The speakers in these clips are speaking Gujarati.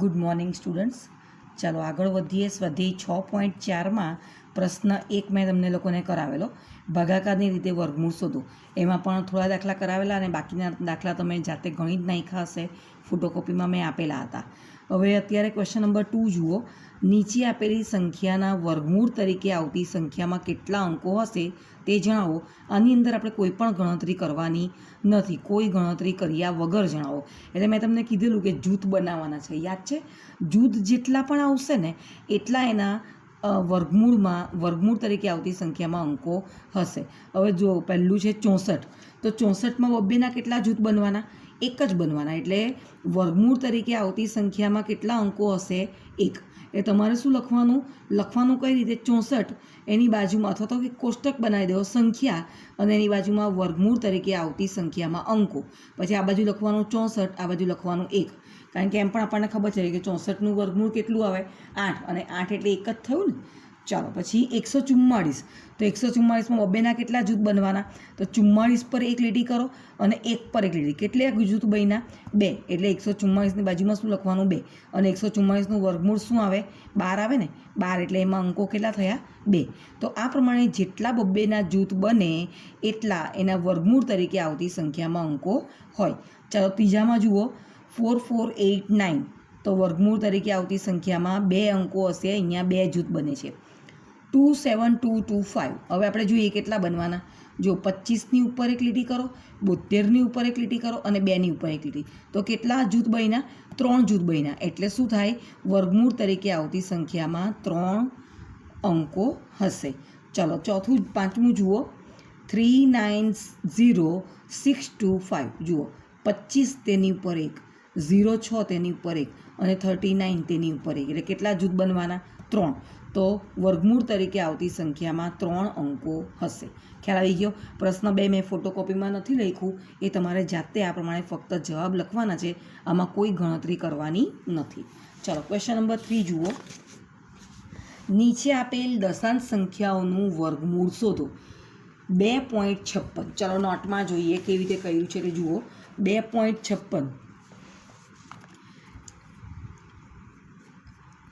Good morning students. ચાલો આગળ વધીએ. સ્વાધ્યાય 6.4માં પ્રશ્ન 1 મેં તમને લોકોને કરાવેલો, ભાગાકારની રીતે વર્ગમૂળ શોધો. એમાં પણ થોડા દાખલા કરાવેલા અને બાકીના દાખલા તમે જાતે ગણી જ નાખ્યા હશે. ફોટોકોપીમાં મેં આપેલા હતા. હવે અત્યારે ક્વેશ્ચન નંબર 2 જુઓ. નીચે આપેલી સંખ્યાના વર્ગમૂળ તરીકે આવતી સંખ્યામાં કેટલા અંકો હશે તે જણાવો. આની અંદર આપણે કોઈ પણ ગણતરી કરવાની નથી, કોઈ ગણતરી કર્યા વગર જણાવો. એટલે મેં તમને કીધેલું કે જૂથ બનાવવાના છે, યાદ છે? જૂથ જેટલા પણ આવશે ને એટલા એના વર્ગમૂળ તરીકે આવતી સંખ્યામાં અંકો હશે. હવે જો પહેલું છે 64, તો 64માં બબ્બેના કેટલા જૂથ બનવાના? એક જ બનવાના. એટલે વર્ગમૂળ તરીકે આવતી સંખ્યામાં કેટલા અંકો હશે? 1. એ તમારે શું લખવાનું કઈ રીતે? 64 એની બાજુમાં અથવા તો કોષ્ટક બનાવી દેવો સંખ્યા અને એની બાજુમાં વર્ગમૂળ તરીકે આવતી સંખ્યામાં અંકો. પછી આ બાજુ લખવાનું 64, આ બાજુ લખવાનું 1. કારણ કે એમ પણ આપણને ખબર છે કે 64નું વર્ગમૂળ કેટલું આવે? 8, અને 8 એટલે એક જ થયું ને. ચાલો પછી 144, તો 144માં બબ્બેના કેટલા જૂથ બનવાના? તો 44 પર એક લીટી કરો અને 1 પર એક લીટી. કેટલા જૂથ બન્યા? 2. એટલે 144ની બાજુમાં શું લખવાનું? 2. અને 144નું વર્ગમૂળ શું આવે? 12 આવે ને. 12 એટલે એમાં અંકો કેટલા થયા? 2. તો આ પ્રમાણે જેટલા બબ્બેના જૂથ બને એટલા એના વર્ગમૂળ તરીકે આવતી સંખ્યામાં અંકો હોય. ચાલો ત્રીજામાં જુઓ, 4489, તો વર્ગમૂળ તરીકે આવતી સંખ્યામાં 2 અંકો હશે. અહીંયા 2 જૂથ બને છે. 27225, હવે આપણે જોઈએ કેટલા બનવાના. જો 25ની ઉપર એક લીટી કરો, 72ની ઉપર એક લીટી કરો અને 2ની ઉપર એક લીટી, તો કેટલા જૂથ બન્યા? 3 જૂથ બન્યા. એટલે શું થાય? વર્ગમૂળ તરીકે આવતી સંખ્યામાં 3 અંકો હશે. ચલો પાંચમું જુઓ, 390625, જુઓ 25 તેની ઉપર 1, 06 તેની ઉપર 1 અને 39 તેની ઉપર 1, એટલે કેટલા જૂથ બનવાના? 3. તો વર્ગમૂળ તરીકે આવતી સંખ્યામાં 3 અંકો હશે. ખ્યાલ આવી ગયો? પ્રશ્ન 2 મેં ફોટોકોપીમાં નથી લખ્યું, એ તમારે જાતે આ પ્રમાણે ફક્ત જવાબ લખવાના છે, આમાં કોઈ ગણતરી કરવાની નથી. ચાલો ક્વેશ્ચન નંબર 3 જુઓ. નીચે આપેલ દશાંશ સંખ્યાઓનું વર્ગમૂળ શોધો. 2.56, ચાલો નોટમાં જોઈએ કેવી રીતે કર્યું છે. એટલે જુઓ 2.56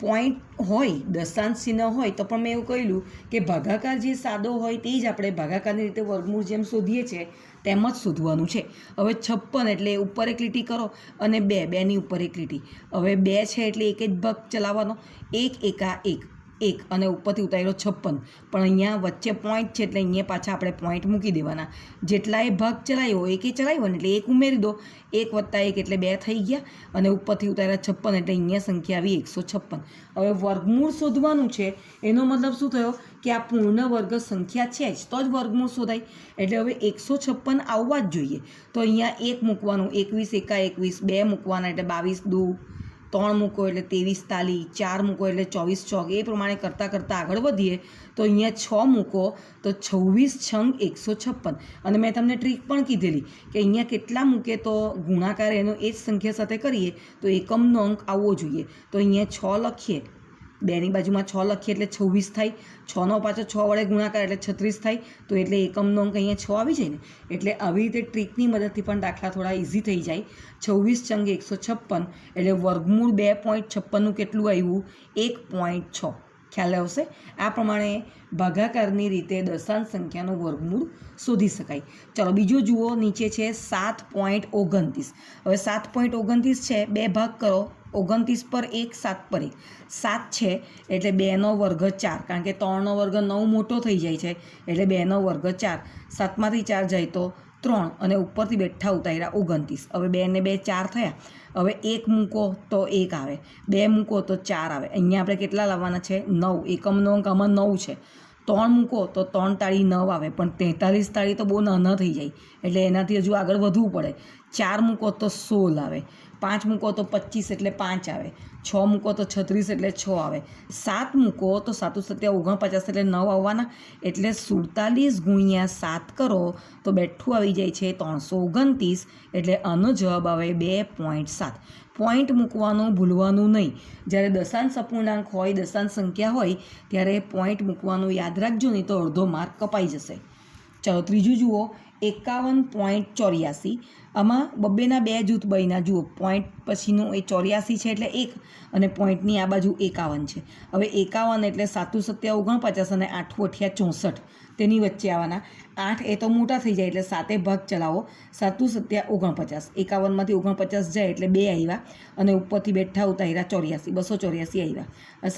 પોઈન્ટ હોય, દશાંશ ચિહ્ન હોય તો પણ મેં એવું કહેલું કે ભાગાકાર જે સાદો હોય તે જ આપણે ભાગાકારની રીતે વર્ગમૂળ જેમ શોધીએ છીએ તેમ જ શોધવાનું છે. હવે 56 એટલે ઉપર એક લીટી કરો અને 2ની ઉપર એક લીટી. હવે 2 છે એટલે એક જ ભાગ ચલાવવાનો. 1 એકા 1 અને ઉપરથી ઉતાર્યો 56, પણ અહીંયા વચ્ચે પોઈન્ટ છે એટલે અહીંયા પાછા આપણે પોઈન્ટ મૂકી દેવાના. જેટલા એ ભાગ ચલાવ્યો એકે ચલાવ્યો ને એટલે 1 ઉમેરી દો. 1 + 1 એટલે 2 થઈ ગયા અને ઉપરથી ઉતાર્યા 56 એટલે અહીંયા સંખ્યા આવી 156. હવે વર્ગમૂળ શોધવાનું છે, એનો મતલબ શું થયો કે આ પૂર્ણ વર્ગ સંખ્યા છે જ તો જ વર્ગમૂળ શોધાય. એટલે હવે 156 આવવા જ જોઈએ. તો અહીંયા 1 મૂકવાનું, 21 એકા 21, 2 મૂકવાના એટલે 22 દુ, 3 મૂકો એટલે 23 તાલી, 4 મૂકો એટલે 24 ચોક. એ પ્રમાણે કરતાં આગળ વધીએ તો અહીંયા 6 મૂકો તો 26 × 156. અને મેં તમને ટ્રીક પણ કીધેલી કે અહીંયા કેટલા મૂકે તો ગુણાકાર એનો એ જ સંખ્યા સાથે કરીએ તો એકમનો અંક આવવો જોઈએ. તો અહીંયા 6 લખીએ, 2ની બાજુમાં 6 લખીએ એટલે 26 થાય. 6નો પાછો 6 વડે ગુણાકાર એટલે 36 થાય. તો એટલે એકમનો અંક અહીંયા 6 આવી જાય ને. એટલે આવી રીતે ટ્રીકની મદદથી પણ દાખલા થોડા ઇઝી થઈ જાય. 26 × 156 એટલે વર્ગમૂળ 2.56નું કેટલું આવ્યું? 1.6. ખ્યાલ આવશે? આ પ્રમાણે ભાગાકારની રીતે દશાંશ સંખ્યાનું વર્ગમૂળ શોધી શકાય. ચાલો બીજો જુઓ, નીચે છે 7.29. હવે 7.29 છે, 2 ભાગ કરો, 29 પર 1, 7 પર 1. 7 છે એટલે 2નો વર્ગ 4, કારણ કે 3નો વર્ગ 9 મોટો થઈ જાય છે એટલે 2નો વર્ગ 4. 7માંથી 4 જાય તો 3 અને ઉપરથી બેઠા ઉતાર્યા 29. હવે 2 ને 2 4 થયા. હવે 1 મૂકો તો 1 આવે, 2 મૂકો તો 4 આવે. અહીંયા આપણે કેટલા લાવવાના છે? 9. એકમનો અંક આમાં 9 છે. 3 મૂકો તો 3 તાળી 9 આવે, પણ 43 તાળી તો બહુ નાના થઈ જાય એટલે એનાથી હજુ આગળ વધવું પડે. 4 મૂકો તો 16 આવે, 5 મૂકો તો 25 એટલે 5 આવે, 6 મૂકો તો 36 એટલે 6 આવે, 7 મૂકો તો 7 × 7 = 49 એટલે 9 આવવાના. એટલે 47 × 7 કરો તો બેઠું આવી જાય છે 329. એટલે આનો જવાબ આવે 2.7. પોઈન્ટ મૂકવાનું ભૂલવાનું નહીં. જ્યારે દશાંશ અપૂર્ણાંક હોય, દશાંશ સંખ્યા હોય ત્યારે પોઈન્ટ મૂકવાનું યાદ રાખજો, નહીં તો અડધો માર્ક કપાઈ જશે. ચાલો ત્રીજું જુઓ, 51.84. આમાં બબ્બેના બે જૂથ બન્યા, જુઓ પોઈન્ટ પછીનું એ 84 છે એટલે 1 અને પોઈન્ટની આ બાજુ 51 છે. હવે 51 એટલે 7 સત્યા 49 અને 8 અઠ્યા 64, તેની વચ્ચે આવવાના. 8 એ તો મોટા થઈ જાય એટલે 7 ભાગ ચલાવો, 7 સત્યા 49, 51માંથી 49 જાય એટલે 2 આવ્યા અને ઉપરથી બેઠા ઉતાર્યા 84, 284 આવ્યા.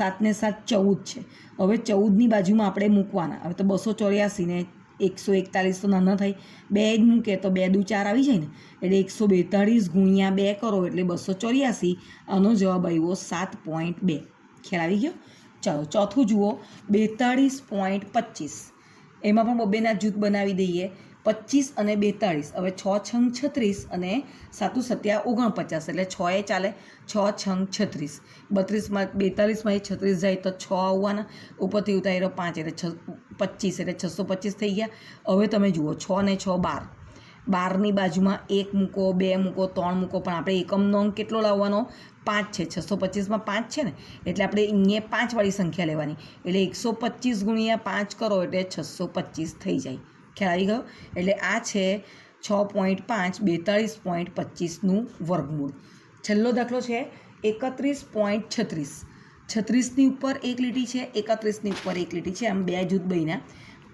7 ને 7 14 છે. હવે 14ની બાજુમાં આપણે મૂકવાના. હવે તો 284 ને 141 તો નાના થાય, 2 જ મૂકે તો 2 દુ 4 આવી જાય ને, એટલે 142 ગુણ્યા 2 કરો એટલે 284. આનો જવાબ આવ્યો 7.2. ખ્યાલ આવી ગયો? ચાલો ચોથું જુઓ, 42.25. એમાં પણ બબ્બેના જૂથ બનાવી દઈએ, 25 અને 42. હવે 6 છંગ 36 અને 7 સત્યા 49 એટલે 6 એ ચાલે, 6 છંગ 36. 32માં 36 જાય તો 6 આવવાના, ઉપરથી ઉતાર્યો 5 એટલે 25 એટલે 625 થઈ ગયા. હવે તમે જુઓ 6 ને 6 12, 12ની બાજુમાં 1 મૂકો, 2 મૂકો, 3 મૂકો, પણ આપણે એકમનો અંક કેટલો લાવવાનો? 5 છે. 625માં 5 છે ને, એટલે આપણે અહીંયા 5 વાળી સંખ્યા લેવાની, એટલે 125 ગુણ્યા 5 કરો એટલે 625 થઈ જાય. ખ્યાલ આવી ગયો? એટલે આ છે 6.5 42.25નું વર્ગમૂળ. છેલ્લો દાખલો છે 31.36. 36ની ઉપર એક લીટી છે, 31ની ઉપર એક લીટી છે, આમ બે જૂથ બન્યા.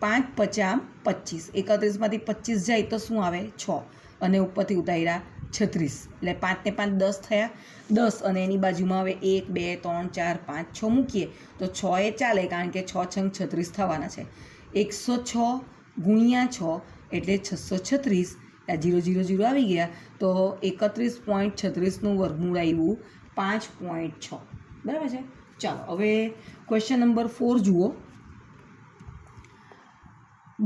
5 50 25, 31માંથી 25 જાય તો શું આવે? 6 અને ઉપરથી ઉતાર્યા 36, એટલે 5 ને 5 10 થયા, 10 અને એની બાજુમાં હવે 1 2 3 4 5 6 મૂકીએ તો 6 એ ચાલે, કારણ કે 6 છંગ 36 થવાના છે. 106 ગુણ્યા 6 એટલે 636, આ 0 0 0 આવી ગયા તો 31.36નું વર્ગમૂળ આવ્યું 5.6. બરાબર છે? ચાલો હવે ક્વેશ્ચન નંબર 4 જુઓ.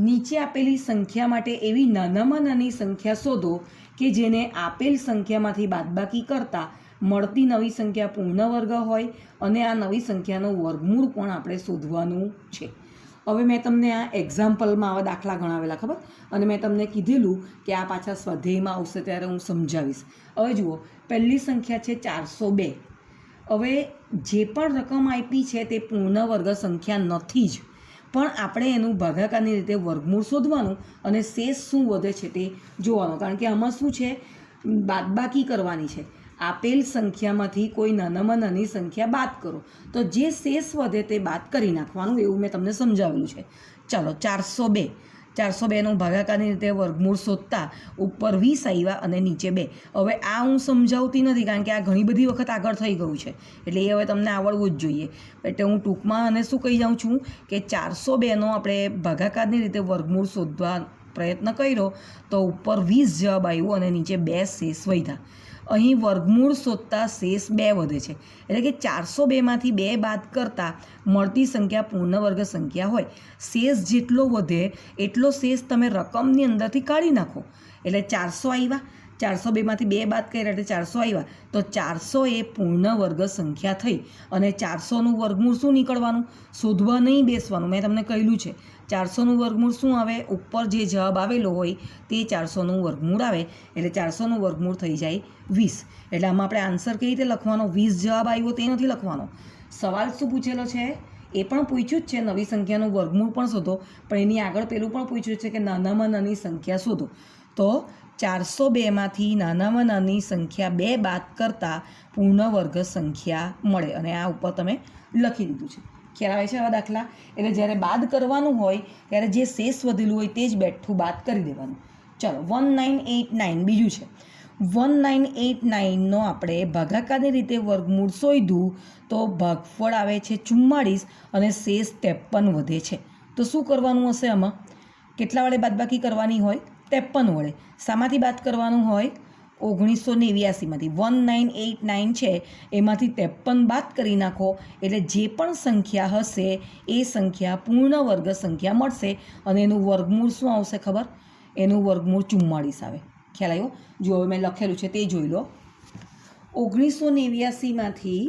નીચે આપેલી સંખ્યા માટે એવી નાનામાં નાની સંખ્યા શોધો કે જેને આપેલ સંખ્યામાંથી બાદબાકી કરતાં મળતી નવી સંખ્યા પૂર્ણ વર્ગ હોય અને આ નવી સંખ્યાનું વર્ગમૂળ પણ આપણે શોધવાનું છે. હવે મેં તમને આ એક્ઝામ્પલમાં આવા દાખલા ગણાવેલા, ખબર, અને મેં તમને કીધેલું કે આ પાછા સ્વાધ્યાયમાં આવશે ત્યારે હું સમજાવીશ. હવે જુઓ, પહેલી સંખ્યા છે 402. હવે જે પણ રકમ આપી છે તે પૂર્ણ વર્ગ સંખ્યા નથી જ, પણ આપણે એનું ભાગાકારની રીતે વર્ગમૂળ શોધવાનું અને શેષ શું વધે છે તે જોવાનું, કારણ કે આમાં શું છે? બાદબાકી કરવાની છે. આપેલ સંખ્યામાંથી કોઈ નાનામાં નાની સંખ્યા બાદ કરો તો જે શેષ વધે તે બાદ કરી નાખવાનું, એવું મેં તમને સમજાવેલું છે. ચાલો 402, 402નું ભાગાકારની રીતે વર્ગમૂળ શોધતા ઉપર 20 આવ્યા અને નીચે 2. હવે આ હું સમજાવતી નથી, કારણ કે આ ઘણી બધી વખત આગળ થઈ ગયું છે, એટલે એ હવે તમને આવડવું જ જોઈએ. એટલે હું ટૂંકમાં અને શું કહી જાઉં છું કે 402નો આપણે ભાગાકારની રીતે વર્ગમૂળ શોધવા પ્રયત્ન કર્યો તો ઉપર 20 જવાબ આવ્યું અને નીચે 2 શેષ વધ્યા. અહીં વર્ગમૂળ શોધતા શેષ 2 વધે છે, એટલે કે 402માંથી 2 બાદ કરતાં મળતી સંખ્યા પૂર્ણ વર્ગ સંખ્યા હોય. શેષ જેટલો વધે એટલો શેષ તમે રકમની અંદરથી કાઢી નાખો, એટલે 400 આવ્યા, 402માંથી 2 બાદ કર્યા એટલે 400 આવ્યા, તો 400 એ પૂર્ણ વર્ગ સંખ્યા થઈ. અને 400નું વર્ગમૂળ શું નીકળવાનું? શોધવા નહીં બેસવાનું, મેં તમને કહેલું છે. 400નું વર્ગમૂળ શું આવે? ઉપર જે જવાબ આવેલો હોય તે 400નું વર્ગમૂળ આવે, એટલે 400નું વર્ગમૂળ થઈ જાય 20. એટલે આમાં આપણે આન્સર કઈ રીતે લખવાનો? 20 જવાબ આવ્યો તે નથી લખવાનો. સવાલ શું પૂછેલો છે? એ પણ પૂછ્યું જ છે નવી સંખ્યાનું વર્ગમૂળ પણ શોધો, પણ એની આગળ પેલું પણ પૂછ્યું છે કે નાનામાં નાની સંખ્યા શોધો. તો 402માંથી નાનામાં નાની સંખ્યા 2 બાદ કરતાં પૂર્ણ વર્ગ સંખ્યા મળે, અને આ ઉપર તમે લખી દીધું છે. ખ્યાલ આવે છે આવા દાખલા? એટલે જ્યારે બાદ કરવાનું હોય ત્યારે જે શેષ વધેલું હોય તે જ બેઠું બાદ કરી દેવાનું. ચાલો 1989 બીજું છે. 1989નો આપણે ભાગાકારની રીતે વર્ગમૂળ શોધ્યું તો ભાગફળ આવે છે 44 અને શેષ 53 વધે છે. તો શું કરવાનું હશે? આમાં કેટલા વડે બાદબાકી કરવાની હોય? 53 વડે. શામાંથી બાદ કરવાનું હોય? 1989માંથી. 1989 છે એમાંથી 53 બાદ કરી નાખો એટલે જે પણ સંખ્યા હશે એ સંખ્યા પૂર્ણ વર્ગ સંખ્યા મળશે, અને એનું વર્ગમૂળ શું આવશે ખબર? એનું વર્ગમૂળ 44 આવે. ખ્યાલ આવ્યો? જો હવે મેં લખેલું છે તે જોઈ લો. 1989માંથી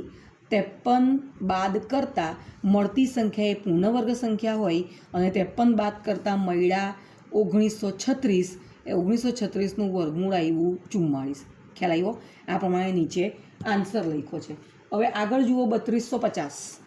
53 બાદ કરતાં મળતી સંખ્યા એ પૂર્ણ વર્ગ સંખ્યા હોય, અને 53 બાદ કરતાં મળ્યા 1936, એ 1936નું વર્ગમૂળ આવ્યું 44. ખ્યાલ આવ્યો? આ પ્રમાણે નીચે આન્સર લખ્યો છે. હવે આગળ જુઓ 3250.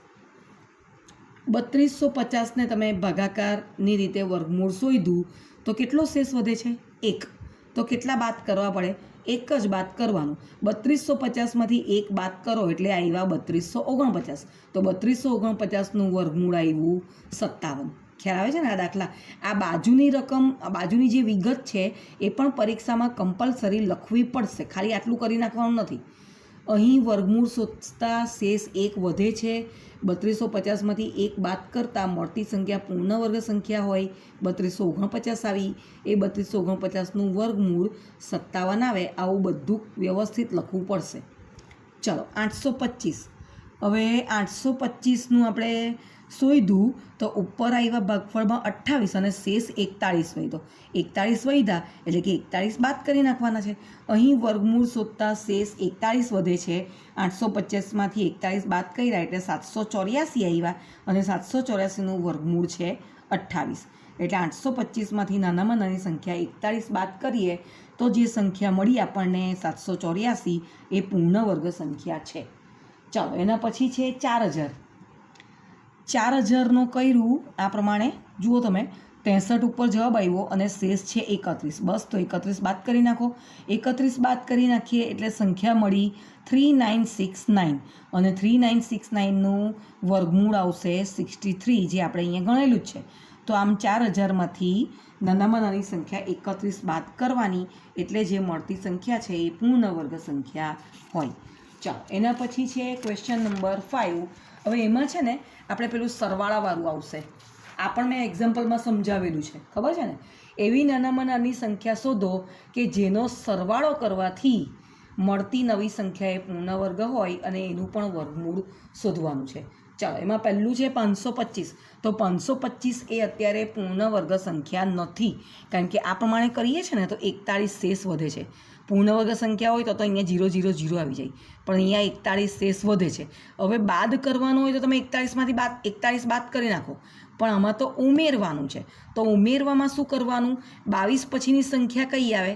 3250ને તમે ભાગાકારની રીતે વર્ગમૂળ શોધ્યું તો તો કેટલો શેષ વધે છે? 1. તો કેટલા બાદ કરવા પડે? 1 જ બાદ કરવાનું. 3250માંથી 1 બાદ કરો એટલે આવ્યા 3249. તો 3249નું વર્ગમૂળ આવ્યું 57. ખ્યાલ આવે છે ને આ દાખલા? આ બાજુની રકમ, આ બાજુની જે વિગત છે એ પણ પરીક્ષામાં કમ્પલસરી લખવી પડશે, ખાલી આટલું કરી નાખવાનું નથી. અહીં વર્ગમૂળ શોધતા શેષ 1 વધે છે. 3250માંથી 1 બાદ કરતાં મળતી સંખ્યા પૂર્ણ વર્ગ સંખ્યા હોય, 3249 આવી, એ 3249નું વર્ગમૂળ 57 આવે. આવું બધું વ્યવસ્થિત લખવું પડશે. ચલો 825. હવે 825નું આપણે શોધ્યું તો ઉપર આવ્યા ભાગફળમાં 28 અને શેષ 41 વધ્યો. 41 વધ્યા એટલે કે 41 બાદ કરી નાખવાના છે. અહીં વર્ગમૂળ શોધતા શેષ 41 વધે છે. 850માંથી 41 બાદ કર્યા એટલે 784 આવ્યા અને 784નું વર્ગમૂળ છે 28. એટલે 825માંથી નાનામાં નાની સંખ્યા 41 બાદ કરીએ તો જે સંખ્યા મળી આપણને 784 એ પૂર્ણ વર્ગ સંખ્યા છે. ચાલો એના પછી છે 4000. 4000નું કર્યું આ પ્રમાણે જુઓ તમે, 63 ઉપર જવાબ આવ્યો અને શેષ છે 31. બસ તો 31 બાદ કરી નાખો. 31 બાદ કરી નાખીએ એટલે સંખ્યા મળી 3969 અને 3969નું વર્ગમૂળ આવશે 63, જે આપણે અહીંયા ગણેલું જ છે. તો આમ 4000માંથી નાનામાં નાની સંખ્યા 31 બાદ કરવાની એટલે જે મળતી સંખ્યા છે એ પૂર્ણ વર્ગ સંખ્યા હોય. ચાલો એના પછી છે ક્વેશ્ચન નંબર 5. હવે એમાં છે ને આપણે પેલું સરવાળાવાળું આવશે. આ પણ મેં એક્ઝામ્પલમાં સમજાવેલું છે, ખબર છે ને? એવી નાનામાં નાની સંખ્યા શોધો કે જેનો સરવાળો કરવાથી મળતી નવી સંખ્યા એ પૂર્ણ વર્ગ હોય અને એનું પણ વર્ગમૂળ શોધવાનું છે. ચાલો એમાં પહેલું છે 525. તો 525 એ અત્યારે પૂર્ણ વર્ગ સંખ્યા નથી, કારણ કે આ પ્રમાણે કરીએ છીએ ને તો 41 શેષ વધે છે. પૂર્ણ વર્ગ સંખ્યા હોય તો અહીંયા 0 0 0 આવી જાય, પણ અહીંયા 41 શેષ વધે છે. હવે બાદ કરવાનું હોય તો તમે 41માંથી 41 બાદ કરી નાખો, પણ આમાં તો ઉમેરવાનું છે. તો ઉમેરવામાં શું કરવાનું? 22 પછીની સંખ્યા કઈ આવે?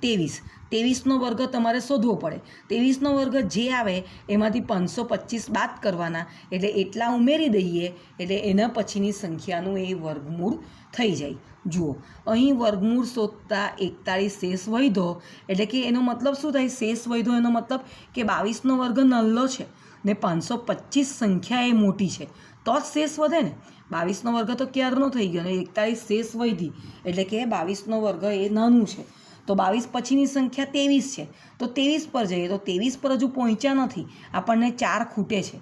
23. 23નો વર્ગ તમારે શોધવો પડે. 23નો વર્ગ જે આવે એમાંથી 525 બાદ કરવાના એટલે એટલા ઉમેરી દઈએ એટલે એના પછીની સંખ્યાનું એ વર્ગમૂળ થઈ જાય. જુઓ અહીં વર્ગમૂળ શોધતા 41 શેષ વધ્યો એટલે કે એનો મતલબ શું થાય? શેષ વધ્યો એનો મતલબ કે 22નો વર્ગ નાનો છે ને 525 સંખ્યા એ મોટી છે તો જ શેષ વધે ને. 22નો વર્ગ તો ક્યારનો થઈ ગયો ને 41 શેષ વધી એટલે કે 22નો વર્ગ એ નાનું છે. તો 22 પછીની સંખ્યા 23 છે. તો 23 પર જઈએ તો 23 પર હજુ પહોંચ્યા નથી, આપણને 4 ખૂટે છે.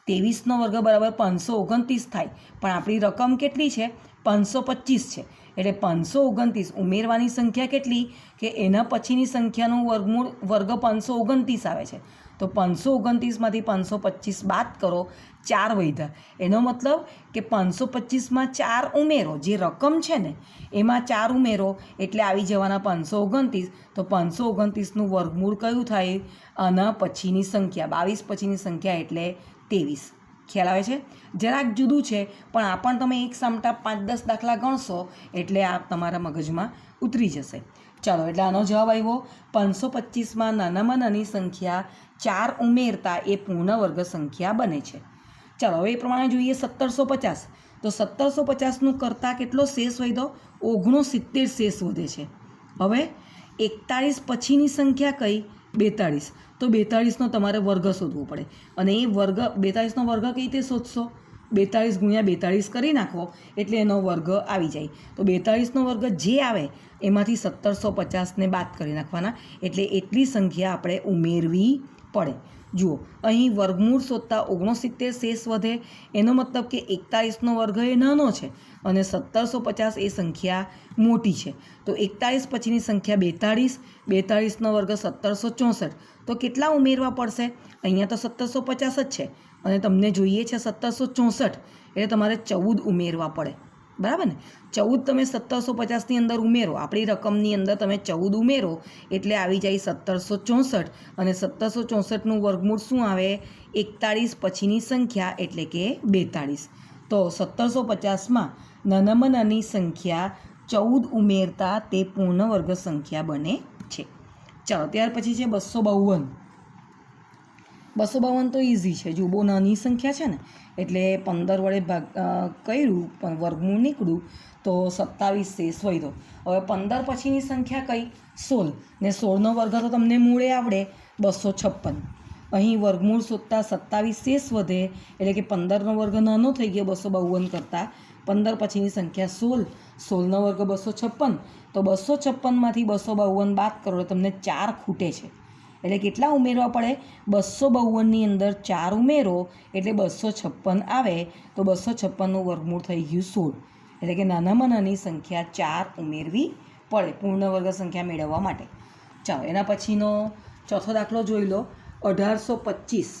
23નો વર્ગ બરાબર 529 થાય, પણ આપણી રકમ કેટલી છે? 525 છે. એટલે 529 ઉમેરવાની સંખ્યા કેટલી કે એના પછીની સંખ્યાનું વર્ગમૂળ વર્ગ 529 આવે છે. તો 529માંથી 525 બાદ કરો, 4 વધ્યા. એનો મતલબ કે 525માં 4 ઉમેરો, જે રકમ છે ને એમાં 4 ઉમેરો એટલે આવી જવાના 529. તો 529નું વર્ગમૂળ કયું થાય? આના પછીની સંખ્યા 22 પછીની સંખ્યા એટલે 23. ખ્યાલ આવે છે? જરાક જુદું છે, પણ આ પણ તમે એક સામટા 5-10 દાખલા ગણશો એટલે આ તમારા મગજમાં ઉતરી જશે. ચાલો એટલે આનો જવાબ આવ્યો 525માં નાનામાં નાની સંખ્યા 4 ઉમેરતા એ પૂર્ણ વર્ગ સંખ્યા બને છે. ચાલો હવે એ પ્રમાણે જોઈએ 1750. તો 1750નું કરતાં કેટલો શેષ વધ્યો? 69 શેષ વધે છે. હવે 41 પછીની સંખ્યા કઈ? 42. તો 42નો તમારે વર્ગ શોધવો પડે અને એ વર્ગ 42નો વર્ગ કઈ રીતે શોધશો? 42 ગુણ્યા 42 કરી નાખો એટલે એનો વર્ગ આવી જાય. તો 42નો વર્ગ જે આવે એમાંથી 1750ને બાદ કરી નાખવાના એટલે એટલી સંખ્યા આપણે ઉમેરવી પડે. જુઓ અહીં વર્ગમૂળ શોધતા 69 શેષ વધે, એનો મતલબ કે 41નો વર્ગ એ નાનો છે અને 1750 એ સંખ્યા મોટી છે. તો 41 પછીની સંખ્યા 42, 42નો વર્ગ 1764. તો કેટલા ઉમેરવા પડશે? અહીંયા તો 1750 જ છે અને તમને જોઈએ છે 1764 એટલે તમારે 14 ઉમેરવા પડે, બરાબર ને? 14 તમે 1750ની અંદર ઉમેરો, આપણી રકમની અંદર તમે 14 ઉમેરો એટલે આવી જાય 1764 અને 1764નું વર્ગમૂળ શું આવે? 41 પછીની સંખ્યા એટલે કે 42. તો 1750માં નાનામાં નાની સંખ્યા 14 ઉમેરતા તે પૂર્ણ વર્ગ સંખ્યા બને છે. ચાલો ત્યાર પછી છે 252. 252 તો ઇઝી છે, જો બહુ નાની સંખ્યા છે ને એટલે 15 વડે કર્યું પણ વર્ગમૂળ નીકળ્યું તો 27 શેષ વધ્યો. હવે 15 પછીની સંખ્યા કઈ? 16, ને 16નો વર્ગ તો તમને મૂળે આવડે 256. અહીં વર્ગમૂળ શોધતા 27 શેષ વધે એટલે કે 15નો વર્ગ નાનો થઈ ગયો 252 કરતાં. 15 પછીની સંખ્યા 16, 16નો વર્ગ 256, તો 256માંથી 252 બાદ કરો એટલે તમને 4 ખૂટે છે. એટલે કેટલા ઉમેરવા પડે? 252ની અંદર 4 ઉમેરો એટલે 256 આવે, તો 256નું વર્ગમૂળ થઈ ગયું 16. એટલે કે નાનામાં નાની સંખ્યા 4 ઉમેરવી પડે પૂર્ણ વર્ગ સંખ્યા મેળવવા માટે. ચાલો એના પછીનો ચોથો દાખલો જોઈ લો. 1825.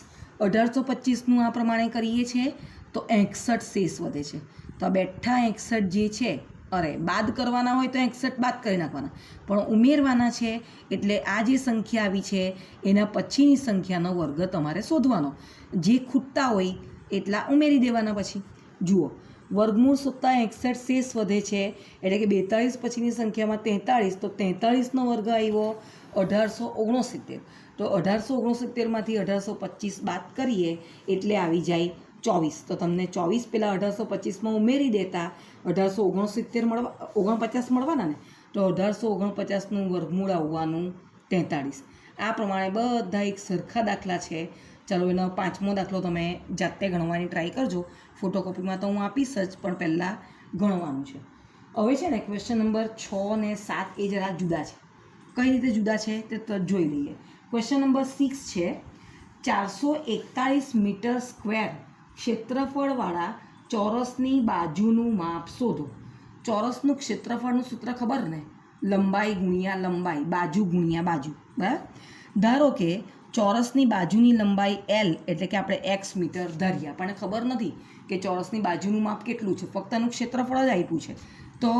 1825નું આ પ્રમાણે કરીએ છીએ તો 61 શેષ વધે છે. તો આ બેઠા 61 જે છે, અરે બાદ કરવાના હોય તો 61 બાદ કરી નાખવાના, પણ ઉમેરવાના છે એટલે આ જે સંખ્યા આવી છે એના પછીની સંખ્યાનો વર્ગ તમારે શોધવાનો. જે ખૂટતા હોય એટલા ઉમેરી દેવાના. પછી જુઓ, વર્ગમૂળ શોધતા 61 શેષ વધે છે એટલે કે 42 પછીની સંખ્યામાં 43, તો 43નો વર્ગ આવ્યો 1869. તો 1869માંથી 1825 બાદ કરીએ એટલે આવી જાય 24. તો તમને 24 પહેલાં 1825માં ઉમેરી દેતા 1869 મળવાના ને, તો 1849નું વર્ગમૂળ આવવાનું 43. આ પ્રમાણે બધા એક સરખા દાખલા છે. ચાલો એનો 5મો દાખલો તમે જાતે ગણવાની ટ્રાય કરજો. ફોટોકોપીમાં તો હું આપીશ જ, પણ પહેલાં ગણવાનું છે. હવે છે ને ક્વેશ્ચન નંબર 6 ને 7 એ જરા જુદા છે. કઈ રીતે જુદા છે તે જોઈ લઈએ. ક્વેશ્ચન નંબર 6 છે, 441 મીટર સ્ક્વેર ક્ષેત્રફળવાળા ચોરસની બાજુનું માપ શોધો. ચોરસનું ક્ષેત્રફળનું સૂત્ર ખબર ને? લંબાઈ ગુણ્યા લંબાઈ, બાજુ ગુણ્યા બાજુ, બરાબર. ધારો કે ચોરસની બાજુની લંબાઈ L એટલે કે આપણે x મીટર ધાર્યા, પણ ખબર નથી કે ચોરસની બાજુનું માપ કેટલું છે, ફક્ત એનું ક્ષેત્રફળ જ આપ્યું છે. તો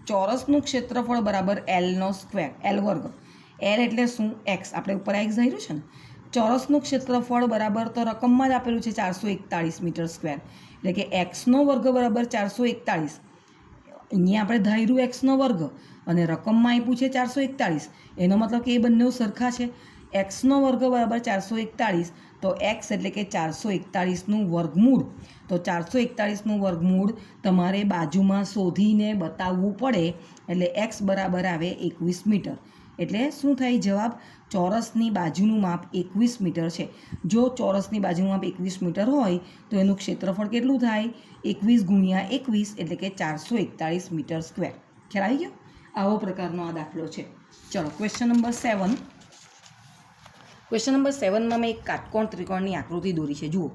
ચોરસનું ક્ષેત્રફળ બરાબર Lનો સ્ક્વેર, L વર્ગ. L એટલે શું? x, આપણે ઉપર x ધાર્યું છે ને. ચોરસનું ક્ષેત્રફળ બરાબર તો રકમમાં જ આપેલું છે 441 મીટર સ્ક્વેર, એટલે કે xનો વર્ગ બરાબર 441. અહીંયા આપણે ધાર્યું xનો વર્ગ અને રકમમાં આપ્યું છે 441, એનો મતલબ કે એ બંને સરખા છે. xનો વર્ગ બરાબર 441, તો x એટલે કે 441નું વર્ગમૂળ. તો 441નું વર્ગમૂળ તમારે બાજુમાં શોધીને બતાવવું પડે, એટલે x બરાબર આવે 21 મીટર. એટલે શું થાય જવાબ? ચોરસની બાજુનું માપ 21 મીટર છે. જો ચોરસની બાજુનું માપ 21 મીટર હોય તો એનું ક્ષેત્રફળ કેટલું થાય? 21 ગુણ્યા 21 એટલે કે 441 મીટર સ્ક્વેર. ખ્યાલ આવી ગયો? આવો પ્રકારનો આ દાખલો છે. ચલો ક્વેશ્ચન નંબર 7. ક્વેશ્ચન નંબર 7માં મેં એક કાટકોણ ત્રિકોણની આકૃતિ દોરી છે, જુઓ,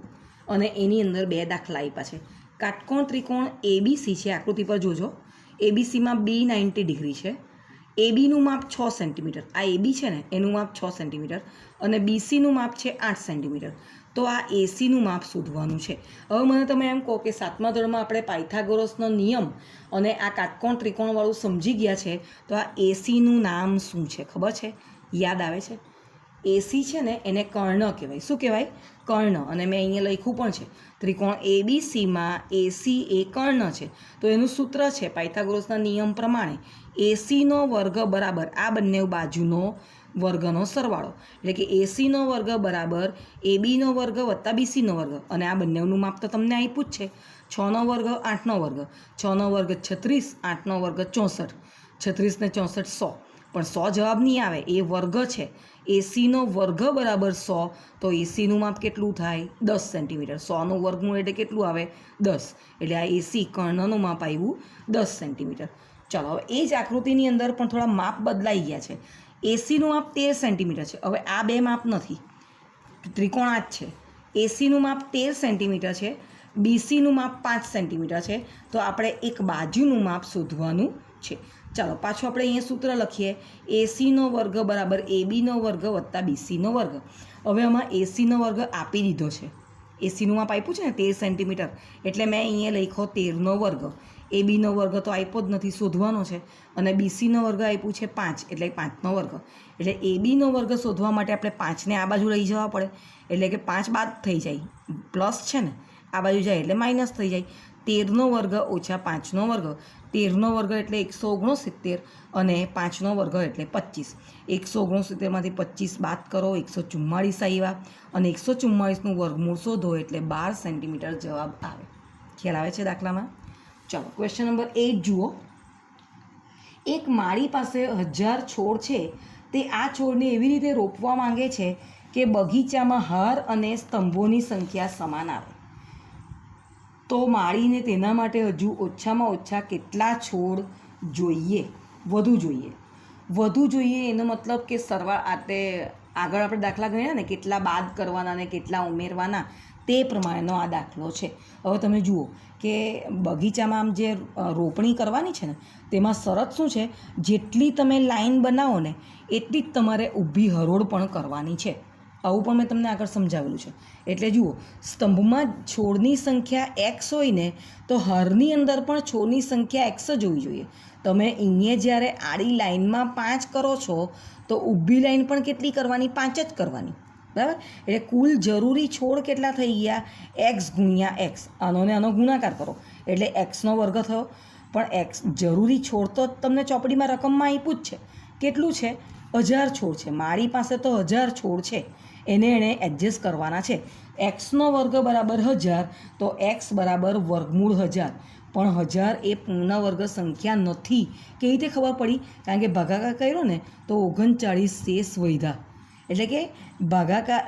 અને એની અંદર 2 દાખલા આપ્યા છે. કાટકોણ ત્રિકોણ ABC છે, આકૃતિ પર જોજો. ABCમાં B 90 ડિગ્રી છે. ABનું માપ 6 સેન્ટીમીટર, આ AB છે ને એનું માપ 6 સેન્ટીમીટર, અને BCનું માપ છે 8 સેન્ટીમીટર. તો આ ACનું માપ શોધવાનું છે. હવે મને તમે એમ કહો કે 7મા ધોરણમાં આપણે પાયથાગોરસનો નિયમ અને આ કાટકોણ ત્રિકોણવાળું સમજી ગયા છે, તો આ ACનું નામ શું છે ખબર છે? યાદ આવે છે? AC છે ને એને કર્ણ કહેવાય. શું કહેવાય? કર્ણ. અને મેં અહીંયા લખ્યું પણ છે, ત્રિકોણ ABCમાં AC એ કર્ણ છે. તો એનું સૂત્ર છે પાયથાગોરસના નિયમ પ્રમાણે ACનો વર્ગ બરાબર આ બંને બાજુનો વર્ગનો સરવાળો, એટલે કે ACનો વર્ગ બરાબર ABનો વર્ગ વત્તા BCનો વર્ગ. અને આ બંનેનું માપ તો તમને આપ્યું જ છે. 6નો વર્ગ 8નો વર્ગ, 6નો વર્ગ 36, 8નો વર્ગ 64, 36 ને 64 100. પણ 100 જવાબ નહીં આવે, એ વર્ગ છે. ACનો વર્ગ બરાબર 100, તો ACનું માપ કેટલું થાય? 10 સેન્ટીમીટર. 100નું વર્ગમૂળ એટલે કેટલું આવે? 10. એટલે આ AC કર્ણનું માપ આવ્યું 10 સેન્ટીમીટર. ચાલો હવે એ જ આકૃતિની અંદર પણ થોડા માપ બદલાઈ ગયા છે. ACનું માપ 13 સેન્ટીમીટર છે. હવે આ 2 માપ નથી, ત્રિકોણ આ જ છે. ACનું માપ 13 સેન્ટીમીટર છે, BCનું માપ 5 સેન્ટીમીટર છે. તો આપણે એક બાજુનું માપ શોધવાનું છે. ચાલો પાછું આપણે અહીંયા સૂત્ર લખીએ. ACનો વર્ગ બરાબર ABનો વર્ગ વત્તા BCનો વર્ગ. હવે આમાં ACનો વર્ગ આપી દીધો છે, ACનું માપ આપ્યું છે ને 13 સેન્ટીમીટર, એટલે મેં અહીંયા લખ્યો 13નો વર્ગ. ABનો વર્ગ તો આપ્યો જ નથી, શોધવાનો છે. અને BCનો વર્ગ આપ્યું છે 5, એટલે 5નો વર્ગ. એટલે ABનો વર્ગ શોધવા માટે આપણે 5ને આ બાજુ લઈ જવા પડે, એટલે કે 5 બાદ થઈ જાય, પ્લસ છે ને આ બાજુ જાય એટલે માઇનસ થઈ જાય. 13નો વર્ગ ઓછા 5નો વર્ગ. 13નો વર્ગ એટલે 169 અને 5નો વર્ગ એટલે 25. 169માંથી 25 બાદ કરો, 144 આવ્યા અને 144નું વર્ગમૂળ શોધો એટલે 12 સેન્ટીમીટર જવાબ આવે. ખ્યાલ આવે છે દાખલામાં? ચાલો ક્વેશ્ચન નંબર 8 જુઓ. એક માળી પાસે 1000 છોડ છે. તે આ છોડને એવી રીતે રોપવા માંગે છે કે બગીચામાં હાર અને સ્તંભોની સંખ્યા સમાન આવે. તો માળીને તેના માટે હજુ ઓછામાં ઓછા કેટલા છોડ જોઈએ? વધુ જોઈએ એનો મતલબ કે આગળ આપણે દાખલા ગણ્યા ને, કેટલા બાદ કરવાના ને કેટલા ઉમેરવાના, તે પ્રમાણેનો આ દાખલો છે. હવે તમે જુઓ કે બગીચામાં આમ જે રોપણી કરવાની છે ને, તેમાં શરત શું છે? જેટલી તમે લાઈન બનાવો ને એટલી જ તમારે ઊભી હરોળ પણ કરવાની છે. આવું પણ મેં તમને આગળ સમજાવેલું છે. એટલે જુઓ, સ્તંભમાં છોડની સંખ્યા x હોય ને તો હરની અંદર પણ છોડની સંખ્યા x જ હોવી જોઈએ. તમે અહીંયા જ્યારે આડી લાઈનમાં 5 કરો છો તો ઊભી લાઈન પણ કેટલી કરવાની? 5 જ કરવાની. બરાબર? એટલે કુલ જરૂરી છોડ કેટલા થઈ ગયા? x ગુણ્યા x. આનો ને આનો ગુણાકાર કરો એટલે xનો વર્ગ થયો. પણ જરૂરી છોડ તો તમને ચોપડીમાં રકમમાં આપ્યું જ છે. કેટલું છે? 1000 છોડ છે. મારી પાસે તો 1000 છોડ છે, એણે એડજસ્ટ કરવાના છે. xનો વર્ગ બરાબર 1000 તો x બરાબર વર્ગમૂળ 1000. પણ 1000 એ પૂર્ણ વર્ગ સંખ્યા નથી. કેવી રીતે ખબર પડી? કારણ કે ભાગાકાર કર્યો ને તો 39 શેષ વધ્યા. એટલે કે ભાગાકાર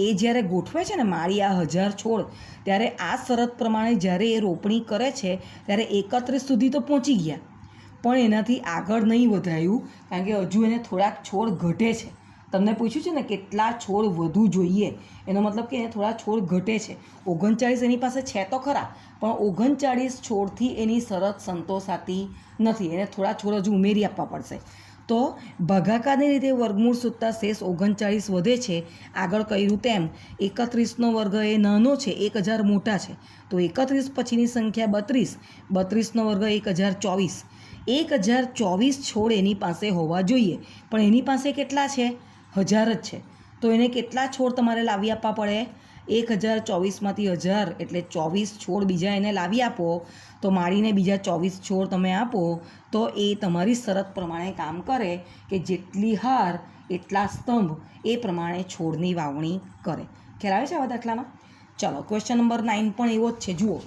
એ જ્યારે ગોઠવે છે ને માળી આ 1000 છોડ, ત્યારે આ શરત પ્રમાણે જ્યારે એ રોપણી કરે છે ત્યારે 31 સુધી તો પહોંચી ગયા, પણ એનાથી આગળ નહીં વધાયું કારણ કે હજુ એને થોડાક છોડ ઘટે છે. તમને પૂછ્યું છે ને કેટલા છોડ વધુ જોઈએ, એનો મતલબ કે એને થોડા છોડ ઘટે છે. 39 એની પાસે છે તો ખરા, પણ 39 છોડથી એની શરત સંતોષાતી નથી. એને થોડા છોડ હજુ ઉમેરી આપવા પડશે. તો ભાગાકારની રીતે વર્ગમૂળ શોધતા શેષ 39 વધે છે. આગળ કહ્યું તેમ 31નો વર્ગ એ નાનો છે, 1000 મોટા છે. તો 31 પછીની સંખ્યા 32. 32નો વર્ગ 1024. 1024 છોડ એની પાસે હોવા જોઈએ, પણ એની પાસે કેટલા છે? 1000 જ છે. તો એને કેટલા છોડ તમારે લાવી આપવા પડે? 1024માંથી 1000 એટલે 24 છોડ બીજા એને લાવી આપો. તો માળીને બીજા 24 છોડ તમે આપો તો એ તમારી શરત પ્રમાણે કામ કરે કે જેટલી હાર એટલા સ્તંભ, એ પ્રમાણે છોડની વાવણી કરે. ખ્યાલ આવે છે આવા દાખલામાં? ચાલો ક્વેશ્ચન નંબર 9 પણ એવો જ છે. જુઓ,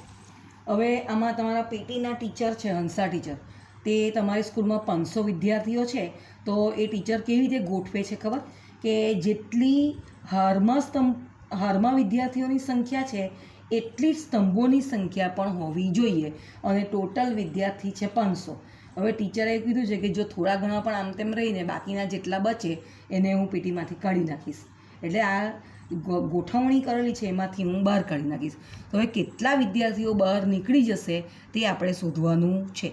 હવે આમાં તમારા પીટીના ટીચર છે, હંસા ટીચર. તે તમારી સ્કૂલમાં 500 વિદ્યાર્થીઓ છે. તો એ ટીચર કેવી રીતે ગોઠવે છે ખબર? કે જેટલી હારમાં વિદ્યાર્થીઓની સંખ્યા છે એટલી જ સ્તંભોની સંખ્યા પણ હોવી જોઈએ, અને ટોટલ વિદ્યાર્થી છે 500. હવે ટીચરે કીધું છે કે જો થોડા ઘણા પણ આમ તેમ રહીને બાકીના જેટલા બચે એને હું પીટીમાંથી કાઢી નાખીશ. એટલે આ ગોઠવણી કરેલી છે એમાંથી હું બહાર કાઢી નાખીશ. તો હવે કેટલા વિદ્યાર્થીઓ બહાર નીકળી જશે તે આપણે શોધવાનું છે.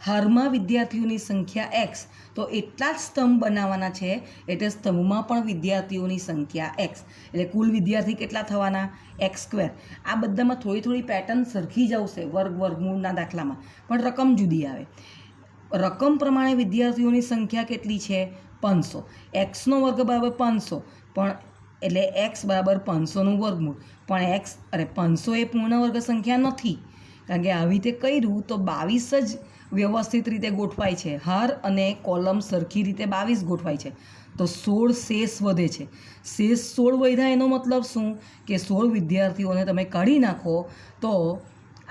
હારમાં વિદ્યાર્થીઓની સંખ્યા x, તો એટલા જ સ્તંભ બનાવવાના છે. એટલે સ્તંભમાં પણ વિદ્યાર્થીઓની સંખ્યા x, એટલે કુલ વિદ્યાર્થી કેટલા થવાના? x². આ બધામાં થોડી થોડી પેટર્ન સરખી જ આવશે વર્ગમૂળના દાખલામાં, પણ રકમ જુદી આવે. રકમ પ્રમાણે વિદ્યાર્થીઓની સંખ્યા કેટલી છે? 500. xનો વર્ગ બરાબર 500, પણ એટલે x બરાબર 500નું વર્ગમૂળ. પણ 500 એ પૂર્ણ વર્ગ સંખ્યા નથી, કારણ કે આવી રીતે કર્યું તો 22 જ વ્યવસ્થિત રીતે ગોઠવાય છે. હાર અને કોલમ સરખી રીતે 22 ગોઠવાય છે. તો 16 શેષ વધે છે. શેષ 16 વધ્યા એનો મતલબ શું? કે 16 વિદ્યાર્થીઓને તમે કાઢી નાખો તો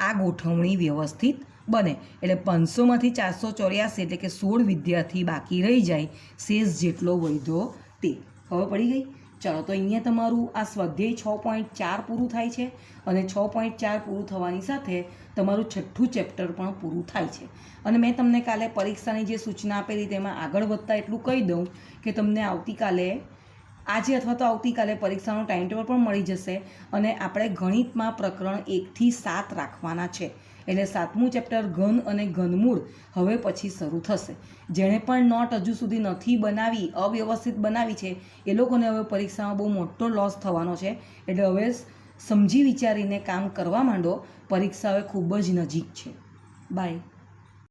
આ ગોઠવણી વ્યવસ્થિત બને. એટલે 500માંથી 484 એટલે કે 16 વિદ્યાર્થી બાકી રહી જાય, શેષ જેટલો વધ્યો તે. ખબર પડી ગઈ? ચાલો, તો અહીંયા તમારું આ સ્વાધ્યાય 6.4 પૂરું થાય છે, અને 6.4 પૂરું થવાની સાથે તમારું 6થું ચેપ્ટર પણ પૂરું થાય છે. અને મેં તમને કાલે પરીક્ષાની જે સૂચના આપેલી તેમાં આગળ વધતા એટલું કહી દઉં કે તમને આજે અથવા તો આવતીકાલે પરીક્ષાનું ટાઈમટેબલ પણ મળી જશે. અને આપણે ગણિતમાં પ્રકરણ 1 થી 7 રાખવાના છે. એટલે 7મું ચેપ્ટર ઘન અને ઘનમૂળ હવે પછી શરૂ થશે. જેણે પણ નોટ હજુ સુધી નથી બનાવી, અવ્યવસ્થિત બનાવી છે, એ લોકોને હવે પરીક્ષામાં બહુ મોટો લોસ થવાનો છે. એટલે હવે સમજી વિચારીને કામ કરવા માંડો. પરીક્ષા હવે ખૂબ જ નજીક છે. બાય.